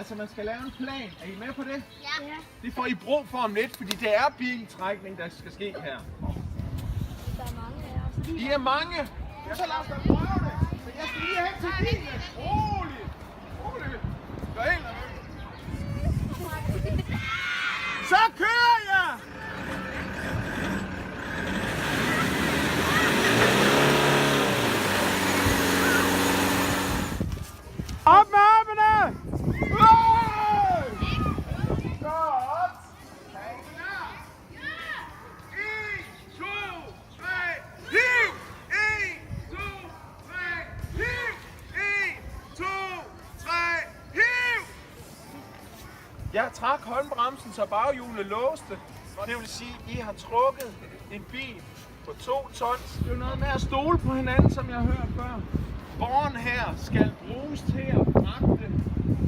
Altså, man skal lave en plan. Er I med på det? Ja. Det får I brug for om lidt, fordi det er biltrækning, der skal ske her. Der er mange her. I er mange. Ja, så lad os da prøve det. Men jeg skal lige hen til bilen. Roligt. Roligt. Gør helt nervøs. Så kører jeg! Op med armene! Godt! Tag klar! 1, 2, 3, hiv! 1, 2, 3, hiv! 1, 2, 3, hiv! Jeg trak håndbremsen, så baghjulene låste. Det vil sige, at I har trukket en bil på 2 tons. Det er jo noget med at stole på hinanden, som jeg har hørt før. Vognen her skal bruges til at fragte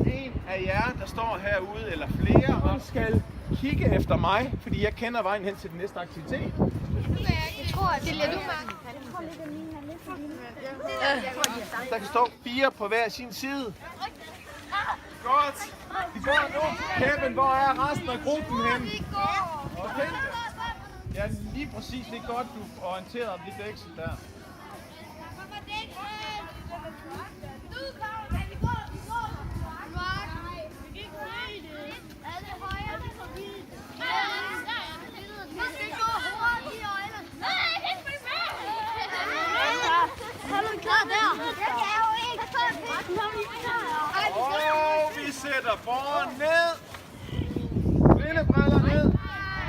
en af jer, der står herude, eller flere, og skal kigge efter mig, fordi jeg kender vejen hen til den næste aktivitet. Jeg tror, at det er lidt umærket. Der kan stå 4 på hver sin side. Godt. Vi går nu. Kevin, hvor er resten af gruppen henne? Okay. Ja, lige præcis. Det er godt, du orienterer om dit dæksel der. Og vi sætter foran ned. Blindebriller ned.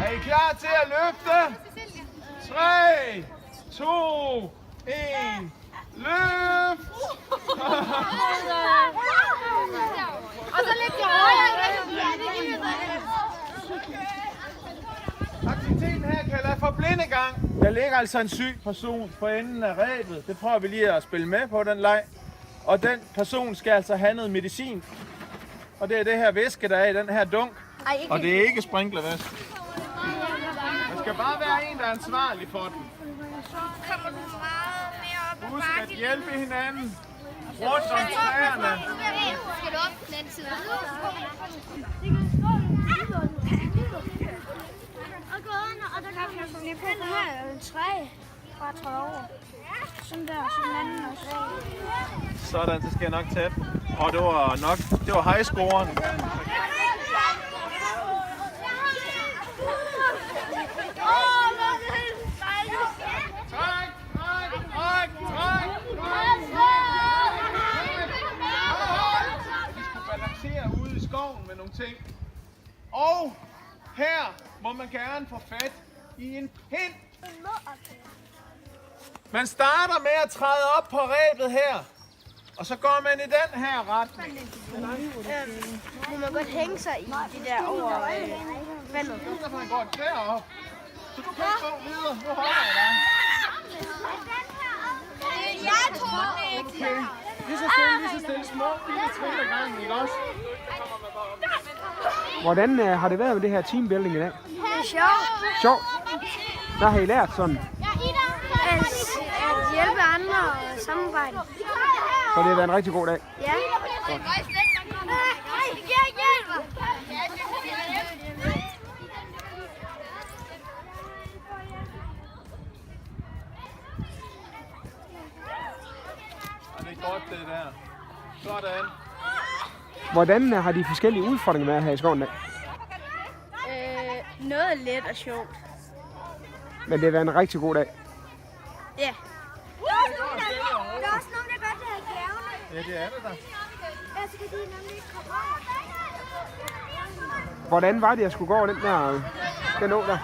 Er I klar til at løfte? 3, 2, 1. Løft! Og så lidt til højre. Aktiviteten her kalder jeg for blindegang. Der ligger altså en syg person på enden af rebet. Det prøver vi lige at spille med på, den leg. Og den person skal altså have noget medicin. Og det er det her væske, der er i den her dunk. Og det er ikke sprinklervæske. Der skal bare være en, der er ansvarlig for den. Kommer du meget mere op ad Husk at bakken? hjælpe hinanden rundt om træerne. Skal du op på den anden side? Og der kan man få lige på den her træ. Bare træde over. Sådan der, sådan anden også. Sådan, så skal jeg nok tage den. Og det var high-scoren. Med nogle ting. Og her må man gerne få fat i en pind. Man starter med at træde op på rebet her, og så går man i den her retning. Må man godt hænge sig i det der over vandet? Så man går derop. Så du kan ikke gå videre. Nu holder jeg dig. Jeg tror det ikke. Okay. Lige så stille små lille trin ad gangen, ikke også? Hvordan har det været med det her teambuilding i dag? Det er sjovt. Sjovt. Hvad har I lært sådan? At hjælpe andre og samarbejde. Så det har været en rigtig god dag. Ja. Det er godt det der. Sådan. Hvordan har de forskellige udfordringer været her i skoven i dag? Noget let og sjovt. Men det har været en rigtig god dag. Ja. Der er også nogen, der godt vil have gaverne. Ja, det er det da. Ja, så kan de nemlig ikke komme over. Hvordan var det, jeg skulle gå over den å der?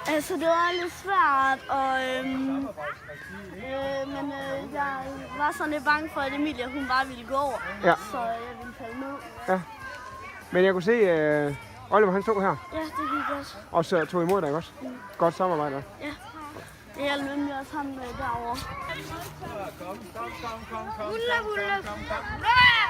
Altså, det var lidt svært, og, men jeg var sådan lidt bange for, at Emilia hun bare ville gå over, Ja. så jeg ville falde ned. Ja. Men jeg kunne se, Oliver han stod her, Ja, det gik godt. og så tog imod dig også. Godt samarbejde. Ja, det er nemlig også ham derovre. Kom. Hulle, hulle. Kom. Hurra!